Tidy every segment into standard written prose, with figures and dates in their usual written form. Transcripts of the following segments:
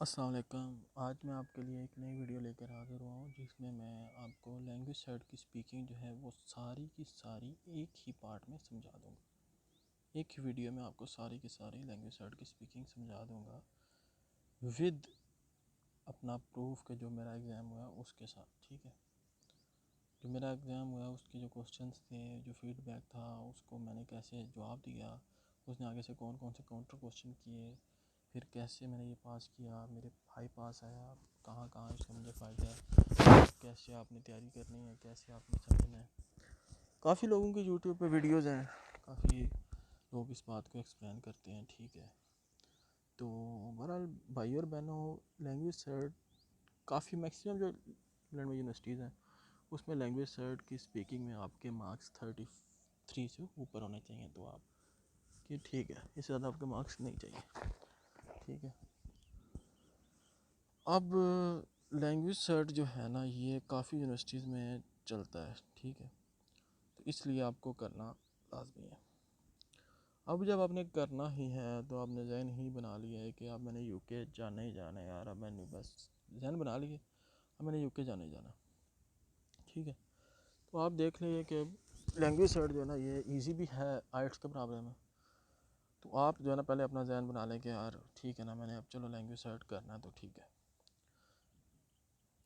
अस्सलाम वालेकुम। आज मैं आपके लिए एक नई वीडियो लेकर हाज़िर हुआ हूँ जिसमें मैं आपको लैंग्वेज सेट की स्पीकिंग जो है वो सारी की सारी एक ही पार्ट में समझा दूँगा। एक ही वीडियो में आपको सारी की सारी लैंग्वेज सेट की स्पीकिंग समझा दूँगा विद अपना प्रूफ के जो मेरा एग्ज़ाम हुआ उसके साथ। ठीक है, जो मेरा एग्ज़ाम हुआ उसके जो क्वेश्चंस थे, जो फीडबैक था, उसको मैंने कैसे जवाब दिया, उसने आगे से कौन कौन से काउंटर क्वेश्चन किए, फिर कैसे मैंने ये पास किया, मेरे भाई पास आया, कहाँ कहाँ इसका मुझे फ़ायदा है, कैसे आपने तैयारी करनी है, कैसे आपने समझना है। काफ़ी लोगों की यूट्यूब पे वीडियोज़ हैं, काफ़ी लोग इस बात को एक्सप्लेन करते हैं। ठीक है, तो बहरहाल भाई और बहनों, लैंग्वेज सर्ट काफ़ी मैक्सिमम जो लैंग्वेज यूनिवर्सिटीज़ हैं उसमें लैंग्वेज सर्ट की स्पीकिंग में आपके मार्क्स 33 से ऊपर होने चाहिए। तो आप कि ठीक है, इससे ज़्यादा आपके मार्क्स नहीं चाहिए। ठीक है, अब लैंग्वेज सर्ट जो है ना ये काफ़ी यूनिवर्सिटीज़ में चलता है। ठीक है, तो इसलिए आपको करना लाजमी है। अब जब आपने करना ही है तो आपने जहन ही बना लिया है कि अब मैंने यूके जाना ही जाना है यार, अब मैंने बस जहन बना लिए अब मैंने यूके जाना ही जाना। ठीक है, तो आप देख लीजिए कि लैंग्वेज सर्ट जो है ना ये इजी भी है आइट्स के बराबर में। तो आप जो है ना पहले अपना जहन बना लें कि यार ठीक है ना, मैंने अब चलो लैंग्वेज सर्ट करना है। तो ठीक है,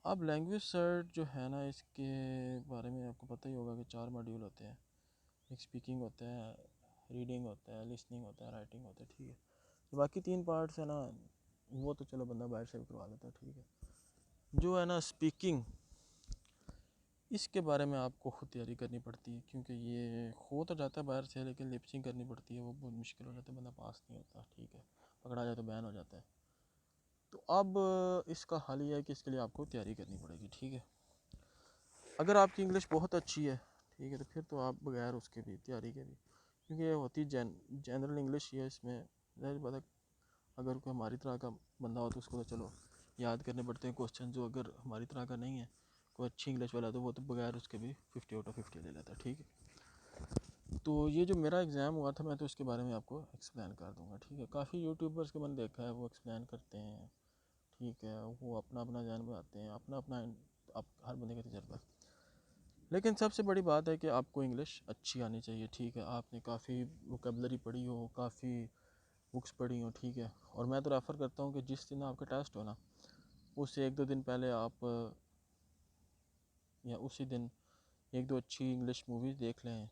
अब लैंग्वेज सर्ट जो है ना इसके बारे में आपको पता ही होगा कि 4 मॉड्यूल होते हैं। एक स्पीकिंग होता है, रीडिंग होता है, लिसनिंग होता है, राइटिंग होता है। ठीक है, तो बाकी 3 पार्ट्स है ना वो तो चलो बंदा बाहर से भी करवा लेता है। ठीक है, जो है ना स्पीकिंग, इसके बारे में आपको खुद तैयारी करनी पड़ती है, क्योंकि ये हो तो जाता है बाहर से लेकिन लिपसिंग करनी पड़ती है, वो बहुत मुश्किल हो जाता है, बंदा पास नहीं होता। ठीक है, पकड़ा जाए तो बैन हो जाता है। तो अब इसका हल ये है कि इसके लिए आपको तैयारी करनी पड़ेगी। ठीक है, अगर आपकी इंग्लिश बहुत अच्छी है, ठीक है, तो फिर तो आप बगैर उसके भी तैयारी के भी, क्योंकि ये होती जनरल इंग्लिश ही है, इसमें ज़ाहिर बात है अगर कोई हमारी तरह का बंदा हो तो उसको तो चलो याद करने पड़ते हैं क्वेश्चन, जो अगर हमारी तरह का नहीं है कोई अच्छी इंग्लिश वाला तो वो तो बगैर उसके भी 50/50 ले लेता है। ठीक है, तो ये जो मेरा एग्ज़ाम हुआ था मैं तो इसके बारे में आपको एक्सप्लेन कर दूँगा। ठीक है, काफ़ी यूट्यूबर्स के मैंने देखा है वो एक्सप्लेन करते हैं। ठीक है, वो अपना अपना जान बनाते हैं, अपना अपना आप हर बंदे का तजर्बा। लेकिन सबसे बड़ी बात है कि आपको इंग्लिश अच्छी आनी चाहिए। ठीक है, आपने काफ़ी वोकेबलरी पढ़ी हो, काफ़ी बुक्स पढ़ी हो। ठीक है, और मैं तो रेफ़र करता हूँ कि जिस दिन आपका टेस्ट हो ना उससे 1-2 दिन पहले आप या उसी दिन 1-2 अच्छी इंग्लिश मूवीज़ देख लें,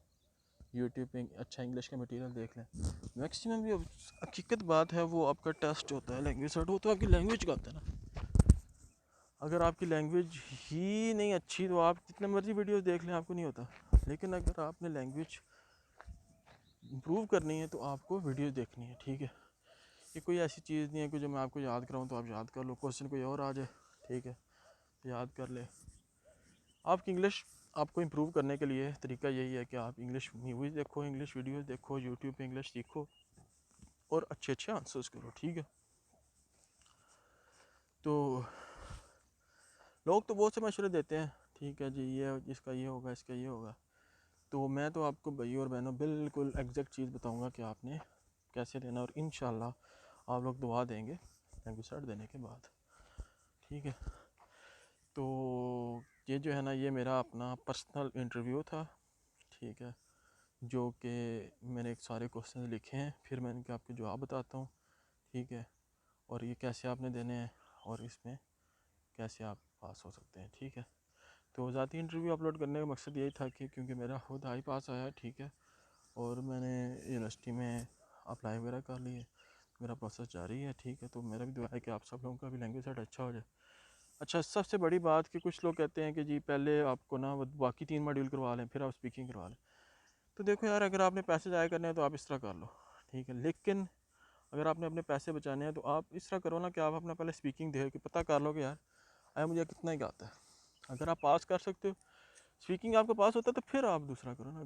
यूट्यूब पे अच्छा इंग्लिश का मटेरियल देख लें। मैक्सिमम ये हकीकत बात है, वो आपका टेस्ट होता है लैंग्वेज सर्ट, वो तो आपकी लैंग्वेज का होता है ना। अगर आपकी लैंग्वेज ही नहीं अच्छी तो आप जितने मर्जी वीडियोस देख लें आपको नहीं होता। लेकिन अगर आपने लैंग्वेज इम्प्रूव करनी है तो आपको वीडियो देखनी है। ठीक है, ये कोई ऐसी चीज़ नहीं है कि जो मैं आपको याद कराऊँ तो आप याद कर लो, क्वेश्चन कोई और आ जाए ठीक है तो याद कर ले। आपकी इंग्लिश आपको इम्प्रूव करने के लिए तरीका यही है कि आप इंग्लिश मूवीज़ देखो, इंग्लिश वीडियोस देखो, यूट्यूब पे इंग्लिश सीखो और अच्छे अच्छे आंसर्स करो। ठीक है, तो लोग तो बहुत से मशवरे देते हैं, ठीक है जी, ये इसका ये होगा, इसका ये होगा। तो मैं तो आपको भाई और बहनों बिल्कुल एग्जैक्ट चीज़ बताऊंगा कि आपने कैसे देना, और इंशाल्लाह आप लोग दुआ देंगे लैंग्वेज सर्ट देने के बाद। ठीक है, तो ये जो है ना ये मेरा अपना पर्सनल इंटरव्यू था। ठीक है, जो कि मैंने एक सारे क्वेश्चन लिखे हैं, फिर मैं इनके आपको जवाब बताता हूँ। ठीक है, और ये कैसे आपने देने हैं और इसमें कैसे आप पास हो सकते हैं। ठीक है, तो ज़ाती इंटरव्यू अपलोड करने का मकसद यही था कि क्योंकि मेरा खुद हाई पास आया। ठीक है, और मैंने यूनिवर्सिटी में अप्लाई वगैरह कर लिए, मेरा प्रोसेस जारी है। ठीक है, तो मेरा भी दुआ है कि आप सब लोगों का भी लैंग्वेज सेट अच्छा हो जाए। अच्छा, सबसे बड़ी बात कि कुछ लोग कहते हैं कि जी पहले आपको ना बाकी 3 मॉड्यूल करवा लें फिर आप स्पीकिंग करवा लें। तो देखो यार, अगर आपने पैसे ज़ाया करने हैं तो आप इस तरह कर लो। ठीक है, लेकिन अगर आपने अपने पैसे बचाने हैं तो आप इस तरह करो ना कि आप अपना पहले स्पीकिंग दे के पता कर लो कि यार आया मुझे कितना ही आता है। अगर आप पास कर सकते हो, स्पीकिंग आपका पास होता है, तो फिर आप दूसरा करो ना।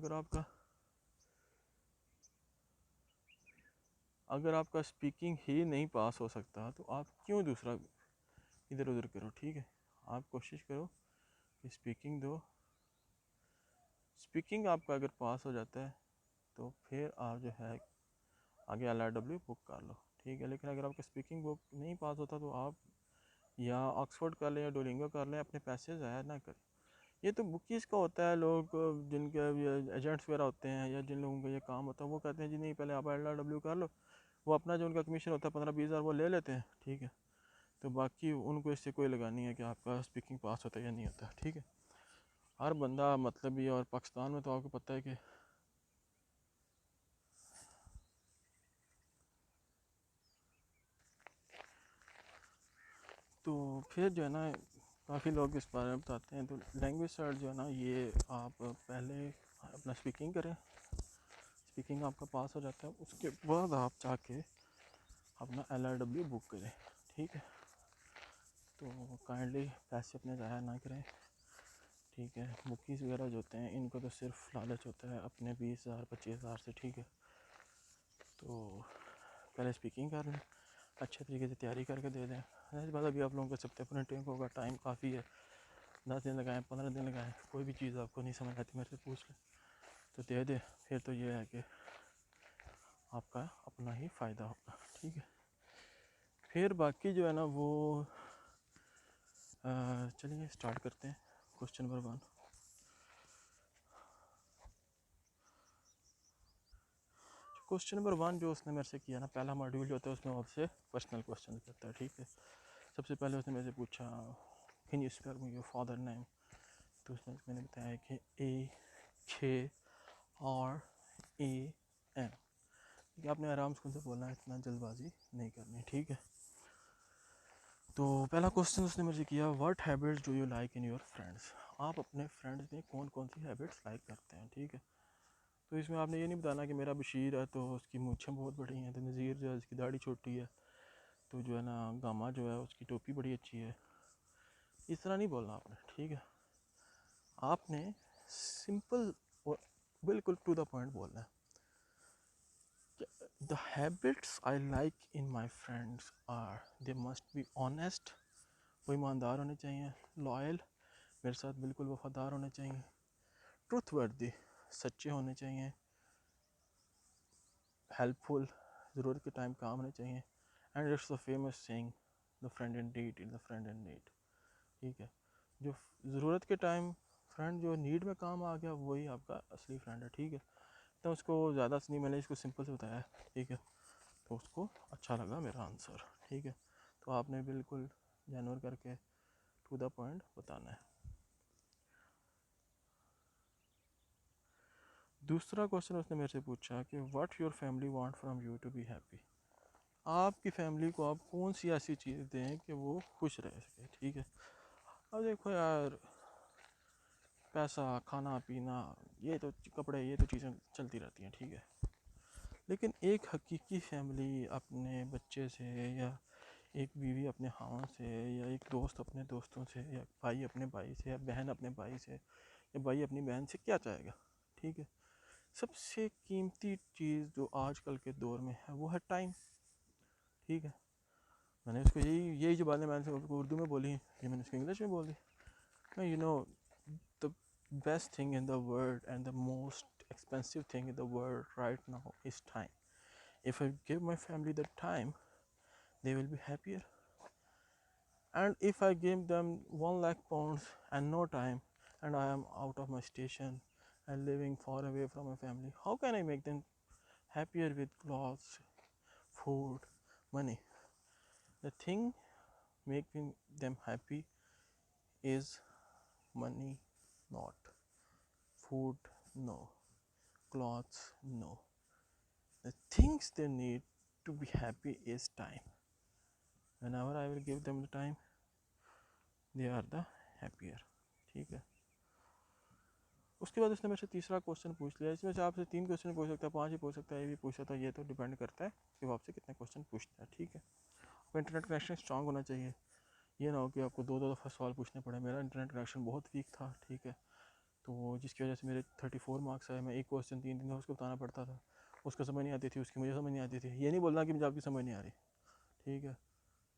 अगर आपका स्पीकिंग ही नहीं पास हो सकता तो आप क्यों दूसरा इधर उधर करो। ठीक है, आप कोशिश करो कि स्पीकिंग दो। स्पीकिंग आपका अगर पास हो जाता है तो फिर आप जो है आगे LRW बुक कर लो। ठीक है। लेकिन अगर आपका स्पीकिंग वो नहीं पास होता तो आप या ऑक्सफोर्ड कर लें या डोलिंगो कर लें, अपने पैसे ज़ाया ना करें। ये तो बुकीज़ का होता है, लोग जिनके एजेंट्स वगैरह होते हैं या जिन लोगों का ये काम होता है वो कहते हैं जी नहीं पहले आप LRW कर लो, वो अपना जो उनका कमीशन होता है 15-20 हज़ार वो ले लेते हैं, ठीक है। तो बाकी उनको इससे कोई लगा नहीं है कि आपका स्पीकिंग पास होता है या नहीं होता, ठीक है। हर बंदा मतलब ये, और पाकिस्तान में तो आपको पता है कि तो फिर जो है ना काफ़ी लोग इस बारे में बताते हैं। तो लैंग्वेज सर्च जो है ना, ये आप पहले अपना स्पीकिंग करें, स्पीकिंग आपका पास हो जाता है, उसके बाद आप जाके अपना LRW बुक करें, ठीक है। तो काइंडली पैसे अपने ज़ाया ना करें, ठीक है। बुकीज़ वगैरह जो होते हैं इनको तो सिर्फ लालच होता है अपने 20,000-25,000 से, ठीक है। तो पहले स्पीकिंग कर लें, अच्छे तरीके से तैयारी करके दे दें। इस बात अभी आप लोगों को सबसे प्रिंटिंग होगा, टाइम काफ़ी है, 10 दिन लगाएं, 15 दिन लगाएं, कोई भी चीज़ आपको नहीं समझ आती मेरे से पूछ लें तो दे दे। फिर तो ये है कि आपका अपना ही फ़ायदा होगा, ठीक है। फिर बाकी जो है ना वो चलिए स्टार्ट करते हैं। क्वेश्चन नंबर 1, क्वेश्चन नंबर 1 जो उसने मेरे से किया ना, पहला मॉड्यूल जो होता है उसमें आपसे पर्सनल क्वेश्चन करता है, ठीक है। सबसे पहले उसने मेरे से पूछा can you spell me your father name, तो उसमें मैंने बताया कि AKRAM, ठीक है। आपने आराम से बोलना है, इतना जल्दबाजी नहीं करनी, ठीक है। तो पहला क्वेश्चन उसने मुझे किया what habits do you like in your friends, आप अपने फ्रेंड्स में कौन कौन सी हैबिट्स लाइक करते हैं, ठीक है। तो इसमें आपने ये नहीं बताना कि मेरा बशीर है तो उसकी मूछें बहुत बड़ी हैं, तो नज़ीर जो है उसकी दाढ़ी छोटी है, तो जो है ना गामा जो है उसकी टोपी बड़ी अच्छी है, इस तरह नहीं बोलना आपने, ठीक है। आपने सिंपल और बिल्कुल टू द पॉइंट बोलना है। The habits I like in my friends are they must be honest, वो ईमानदार होने चाहिए, लॉयल, मेरे साथ बिल्कुल वफादार होने चाहिए, ट्रूथवर्दी, सच्चे होने चाहिए, हेल्पफुल, ज़रूरत के टाइम काम होने चाहिए, and it's the famous saying the friend in need in the friend in need, ठीक है। जो ज़रूरत के टाइम फ्रेंड जो नीड में काम आ गया वही आपका असली फ्रेंड है, ठीक है। तो उसको ज़्यादा से नहीं, मैंने इसको सिंपल से बताया, ठीक है। तो उसको अच्छा लगा मेरा आंसर, ठीक है। तो आपने बिल्कुल जानवर करके टू द पॉइंट बताना है। दूसरा क्वेश्चन उसने मेरे से पूछा कि what your family want from you to be happy, आपकी फैमिली को आप कौन सी ऐसी चीज़ दें कि वो खुश रह सके, ठीक है। अब देखो यार, पैसा, खाना पीना, ये तो कपड़े, ये तो चीज़ें चलती रहती हैं, ठीक है। लेकिन एक हकीकी फैमिली अपने बच्चे से, या एक बीवी अपने खावन से, या एक दोस्त अपने दोस्तों से, या भाई अपने भाई से, या बहन अपने भाई से, या भाई अपनी बहन से क्या चाहेगा, ठीक है। सबसे कीमती चीज़ जो आजकल के दौर में है वो है टाइम, ठीक है। मैंने उसको यही यही जो बातें मैंने उसको उर्दू में बोली, ये मैंने उसको इंग्लिश में बोली। मैं you know the best thing in the world and the most expensive thing in the world right now is time. If I give my family the time, they will be happier. And if I give them 1 lakh pounds and no time, and I am out of my station and living far away from my family, how can I make them happier with clothes, food, money? The thing making them happy is money, not food, no, clothes, no. The things they need to be happy is time. Whenever I will give them the time, they are the happier, ठीक है। उसके बाद उसने मेरे से तीसरा question पूछ लिया। इसमें से आपसे 3 क्वेश्चन पूछ सकता है, 5 ही पूछ सकता है, ये भी पूछ सकता है, ये तो डिपेंड करता है कि वो आपसे कितने क्वेश्चन पूछता है, ठीक है। आपका इंटरनेट कनेक्शन स्ट्रांग होना चाहिए, ये ना हो कि आपको 2 दफ़ा सवाल पूछने पड़े। मेरा इंटरनेट कनेक्शन बहुत वीक था, ठीक है, तो जिसकी वजह से मेरे 34 मार्क्स आए। मैं एक क्वेश्चन 3 दिन में उसको बताना पड़ता था, उसको समझ नहीं आती थी, उसकी मुझे समझ नहीं आती थी। ये नहीं बोलना कि मुझे आपकी समझ नहीं आ रही, ठीक है।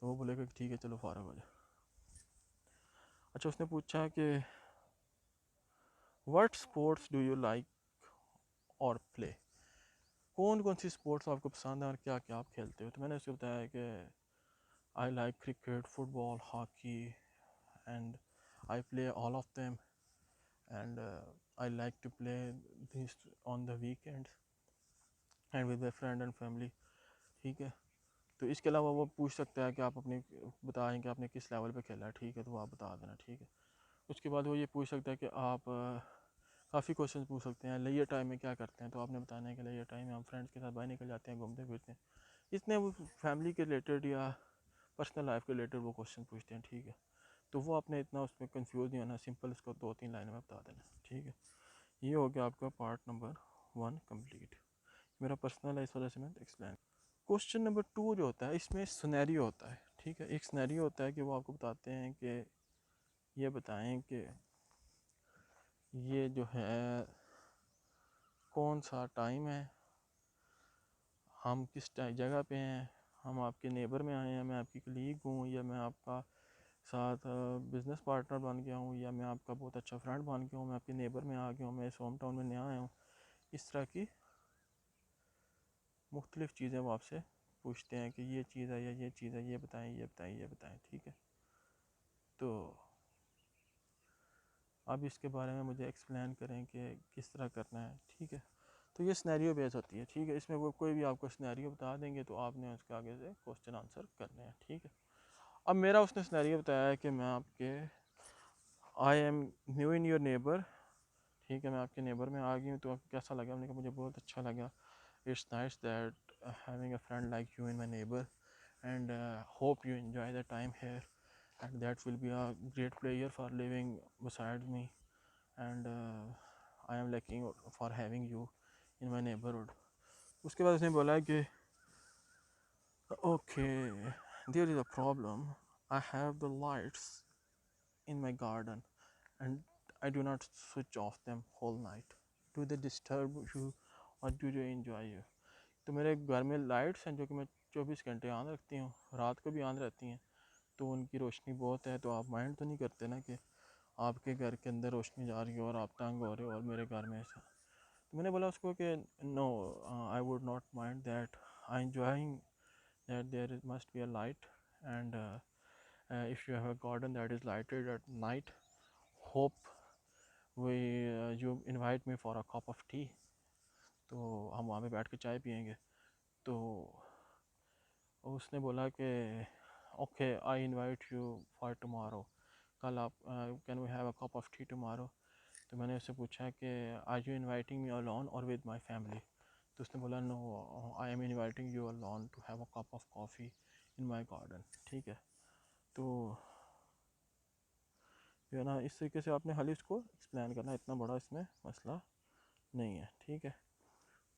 तो वो बोलेगा कि ठीक है चलो फारग हो जाए। अच्छा, उसने पूछा कि what sports do you like और प्ले, कौन कौन सी स्पोर्ट्स आपको पसंद है और क्या क्या आप खेलते हो। तो मैंने उसको बताया कि I like cricket, football, hockey and I play all of them and I like to play this on the weekends and with my friend and family. ठीक है, तो इसके अलावा वो पूछ सकता है कि आप अपने बताएं कि आपने किस लेवल पे खेला है। ठीक है, तो वो आप बता देना। ठीक है, उसके बाद वो ये पूछ सकता है कि आप काफ़ी क्वेश्चन पूछ सकते हैं लेजर टाइम में क्या करते हैं। तो आपने बताना है कि लेजर टाइम में हम फ्रेंड्स के साथ बाहर निकल जाते हैं, घूमते फिरते हैं। इतने वो फैमिली के रिलेटेड या पर्सनल लाइफ के रिलेटेड वो क्वेश्चन पूछते हैं। ठीक है, तो वो आपने इतना उसमें कंफ्यूज नहीं होना, सिंपल इसको 2-3 लाइनों में बता देना। ठीक है, ये हो गया आपका पार्ट नंबर 1 कंप्लीट। मेरा पर्सनल है, इस वजह से मैं एक्सप्लेन। क्वेश्चन नंबर 2 जो होता है, इसमें सिनेरियो होता है। ठीक है, एक सिनेरियो होता है कि वो आपको बताते हैं कि ये बताएं कि ये जो है कौन सा टाइम है, हम किस जगह पे हैं, हम आपके नेबर में आए हैं, मैं आपकी कलीग हूँ या मैं आपका साथ बिज़नेस पार्टनर बन गया हूँ या मैं आपका बहुत अच्छा फ्रेंड बन गया हूँ, मैं आपके नेबर में आ गया हूँ, मैं इस होम टाउन में नया आया हूँ। इस तरह की मुख्तलिफ़ चीज़ें वो आपसे पूछते हैं कि ये चीज़ है या ये चीज़ है, ये बताएं, ये बताएं, ये बताएं। ठीक है, तो अब इसके बारे में मुझे एक्सप्लेन करें कि किस तरह करना है। ठीक है, तो ये सिनेरियो बेस होती है। ठीक है, इसमें वो कोई भी आपको सिनेरियो बता देंगे तो आपने उसके आगे से क्वेश्चन आंसर करने हैं। ठीक है, अब मेरा उसने सिनेरियो बताया है कि मैं आपके I am new in your neighbour. ठीक है, मैं आपके नेबर में आ गई हूँ, तो आपको कैसा लगा। हमने कहा मुझे बहुत अच्छा लगा। It's nice that having a friend like you in my neighbour and hope you enjoy the time here and that will be a great pleasure for living beside me and I am lucky for having you in my neighborhood. उसके बाद उसने बोला कि okay, there is a problem. I have the lights in my garden and I do not switch off them whole night. Do they disturb you or do you enjoy you? तो मेरे घर में lights हैं जो कि मैं 24 घंटे on रखती हूँ, रात को भी ऑन रहती हैं, तो उनकी रोशनी बहुत है। तो आप माइंड तो नहीं करते ना कि आपके घर के अंदर रोशनी जा रही हो और आप तंग हो रहे हो और मेरे घर में ऐसा। तो मैंने बोला उसको कि no, I would not mind that, I enjoying that there must be a light and if you have a garden that is lighted at night, hope we you invite me for a cup of tea. तो हम वहाँ पे बैठ के चाय पियेंगे। तो उसने बोला कि okay, I invite you for tomorrow, कल आप can we have a cup of tea tomorrow. तो मैंने उससे पूछा कि are you inviting me alone और विद माय फैमिली। तो उसने बोला no, I am inviting you alone to have a cup of coffee in my garden. ठीक है, तो जो है ना इस तरीके से आपने खाली इसको एक्सप्लेन करना, इतना बड़ा इसमें मसला नहीं है। ठीक है,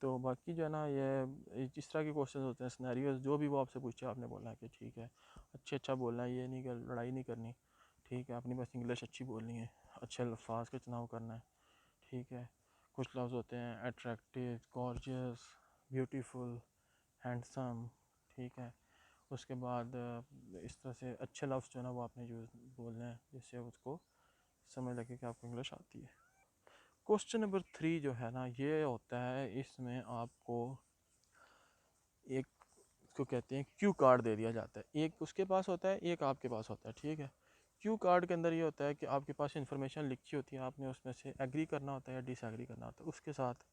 तो बाकी जो है ना ये जिस तरह के क्वेश्चन होते हैं, सिनेरियोज जो भी वो आपसे पूछे आपने बोलना है कि ठीक है, अच्छा बोलना है, ये नहीं कि लड़ाई नहीं करनी। ठीक है, अपनी बस इंग्लिश अच्छी बोलनी है, अच्छे अल्फाज का चुनाव करना है। ठीक है, कुछ लफ्ज़ होते हैं अट्रैक्टिव, गॉर्जियस, ब्यूटीफुल, हैंडसम। ठीक है, उसके बाद इस तरह से अच्छे लफ्ज़ जो है ना वो आपने यूज़ बोलने हैं जिससे उसको समझ लगे कि आपको इंग्लिश आती है। क्वेश्चन नंबर 3 जो है ना ये होता है, इसमें आपको एक को कहते हैं क्यू कार्ड दे दिया जाता है। एक उसके पास होता है, एक आपके पास होता है। ठीक है, क्यू कार्ड के अंदर ये होता है कि आपके पास इन्फॉर्मेशन लिखी होती है, आपने उसमें से एग्री करना होता है या डिसएग्री करना होता है उसके साथ,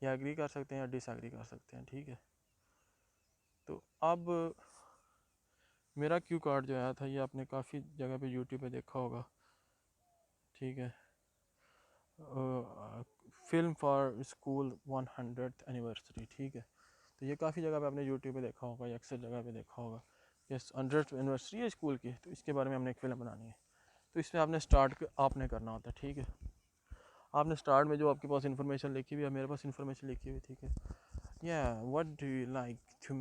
या एग्री कर सकते हैं या डिसएग्री कर सकते हैं। ठीक है, तो अब मेरा क्यू कार्ड जो आया था ये आपने काफ़ी जगह पे यूट्यूब पे देखा होगा। ठीक है, film for school 100th anniversary. ठीक है, तो ये काफ़ी जगह पे आपने यूट्यूब पे देखा होगा या अक्सर जगह पे देखा होगा कि 100th एनिवर्सरी है स्कूल की, तो इसके बारे में हमने एक फ़िल्म बनानी है। तो इसमें आपने स्टार्ट आपने करना होता है। ठीक है, आपने स्टार्ट में जो आपके पास इन्फॉर्मेशन लिखी हुई है, मेरे पास इन्फॉर्मेशन लिखी हुई। ठीक है, या what do you like to,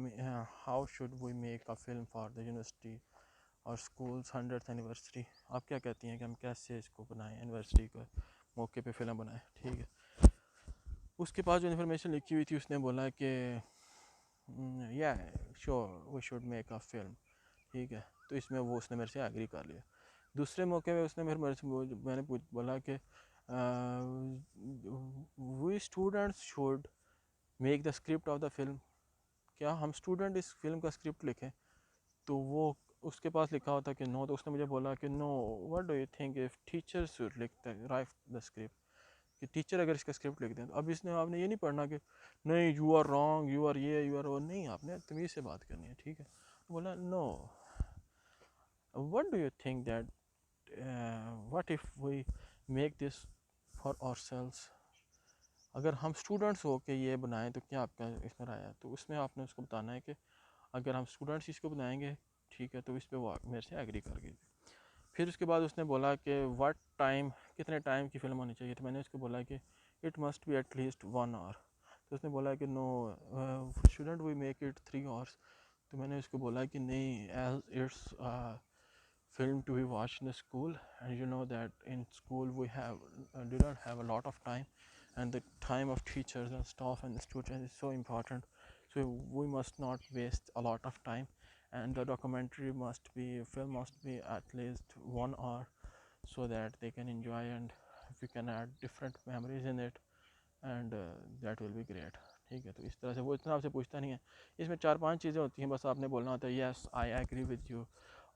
how should we make a film for the university और स्कूल्स 100th एनिवर्सरी। आप क्या कहती हैं कि हम कैसे इसको बनाएं, एनिवर्सरी को मौके पे फ़िल्म बनाएं। ठीक है, उसके पास जो इन्फॉर्मेशन लिखी हुई थी उसने बोला कि yeah sure we should make a film. ठीक है, तो इसमें वो उसने मेरे से एग्री कर लिया। दूसरे मौके पे उसने मेरे से बोला कि we students should make the script of the film, क्या हम स्टूडेंट इस फिल्म का स्क्रिप्ट लिखें? तो वो उसके पास लिखा होता कि नो, तो उसने मुझे बोला कि no, what do you think if teacher should लिख राइट द स्क्रिप्ट, कि टीचर अगर इसका स्क्रिप्ट लिख दें। तो अब इसने आपने ये नहीं पढ़ना कि नहीं you are wrong, you are ये, यू आर वो, नहीं, आपने तमीज़ से बात करनी है, ठीक है। तो बोला no, what do you think that what if we make this for ourselves, अगर हम स्टूडेंट्स हो के ये बनाएं तो क्या आपका इसमें राय है? तो उसमें आपने उसको बताना है कि अगर हम स्टूडेंट्स इसको बनाएंगे, ठीक है, तो इस पर वो मेरे से एग्री कर गई। फिर उसके बाद उसने बोला कि व्हाट टाइम, कितने टाइम की फ़िल्म होनी चाहिए? तो मैंने उसको बोला कि it must be at least 1 hour. तो उसने बोला कि no, shouldn't we make it 3 hours. तो मैंने उसको बोला कि नहीं, as it's film to be watched in the school, and you know that in school we have do not have a lot of time, and the time of teachers and staff and the students is so important, so we must not waste a lot of time, and the documentary must be, film must be at least 1 hour, so that they can enjoy and we can add different memories in it, and that will be great। ठीक है, तो इस तरह से वो इतना आपसे पूछता नहीं है, इसमें 4-5 चीज़ें होती हैं, बस आपने बोलना होता है yes I agree with you,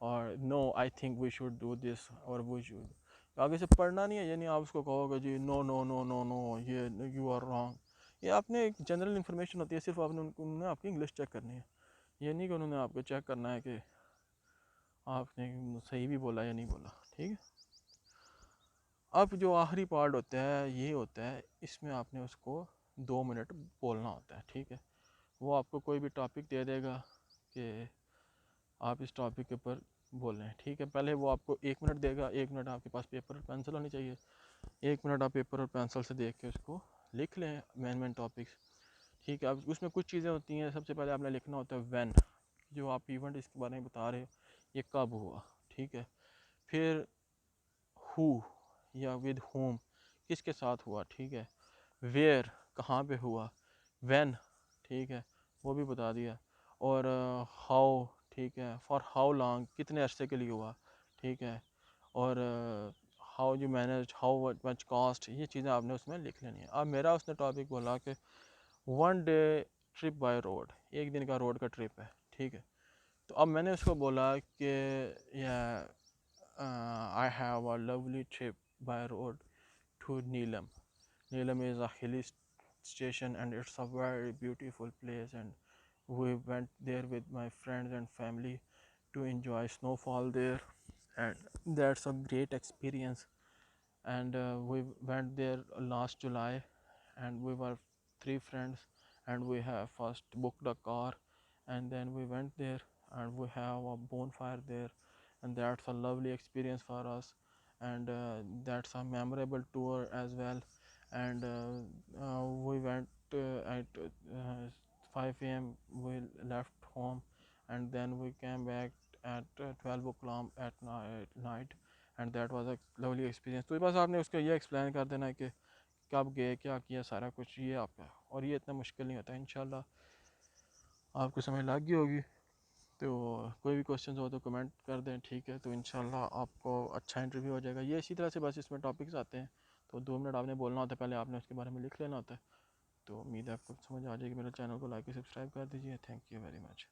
और no I think we should do this, और वी शुड। आगे से पढ़ना नहीं है, यानी आप उसको कहोगे जी no no no no no, ये यू आर रॉन्ग, ये आपने एक जनरल इन्फॉर्मेशन होती है, सिर्फ आपने उन्होंने आपकी इंग्लिश चेक करनी है, ये नहीं कि उन्होंने आपको चेक करना है कि आपने सही भी बोला या नहीं बोला, ठीक है। अब जो आखिरी पार्ट होता है ये होता है, इसमें आपने उसको 2 मिनट बोलना होता है, ठीक है। वो आपको कोई भी टॉपिक दे देगा कि आप इस टॉपिक के ऊपर बोलें, ठीक है। पहले वो आपको 1 मिनट देगा, 1 मिनट आपके पास पेपर और पेंसिल होनी चाहिए, 1 मिनट आप पेपर और पेंसिल से देख के उसको लिख लें मेन टॉपिक्स, ठीक है। अब उसमें कुछ चीज़ें होती हैं, सबसे पहले आपने लिखना होता है व्हेन, जो आप इवेंट इसके बारे में बता रहे हो ये कब हुआ, ठीक है। फिर हु या विद होम, किसके साथ हुआ, ठीक है। वेयर, कहाँ पे हुआ। व्हेन, ठीक है, वो भी बता दिया। और हाउ, ठीक है, फॉर हाउ लॉन्ग, कितने अरसे के लिए हुआ, ठीक है। और how you manage, how much cost, ये चीज़ें आपने उसमें लिख लेनी है। अब मेरा उसने टॉपिक बोला कि 1 डे ट्रिप बाय रोड, एक दिन का रोड का ट्रिप है, ठीक है। तो अब मैंने उसको बोला कि या I have a lovely trip by road to Neelam. Neelam is a hilly station and it's a very beautiful place, and we went there with my friends and family to enjoy snowfall there, and that's a great experience. And we went there last July, and we were 3 friends, and we have first booked a car, and then we went there, and we have a bonfire there, and that's a lovely experience for us, and that's a memorable tour as well. And we went at 5 a.m. we left home, and then we came back at 12 o'clock at night, and that was a lovely experience. तो बस आपने उसको ये explain कर देना है कि कब गए, क्या किया, सारा कुछ ये आपका, और ये इतना मुश्किल नहीं होता, इंशाल्लाह आपको समझ लग गई होगी। तो कोई भी क्वेश्चन हो तो कमेंट कर दें, ठीक है। तो इंशाल्लाह आपको अच्छा इंटरव्यू हो जाएगा। ये इसी तरह से बस इसमें टॉपिक्स आते हैं, तो 2 मिनट आपने बोलना होता है, पहले आपने उसके बारे में लिख लेना होता है। तो उम्मीद है आपको समझ आ जाएगी। मेरे चैनल को लाइक और सब्सक्राइब कर दीजिए। Thank you very much.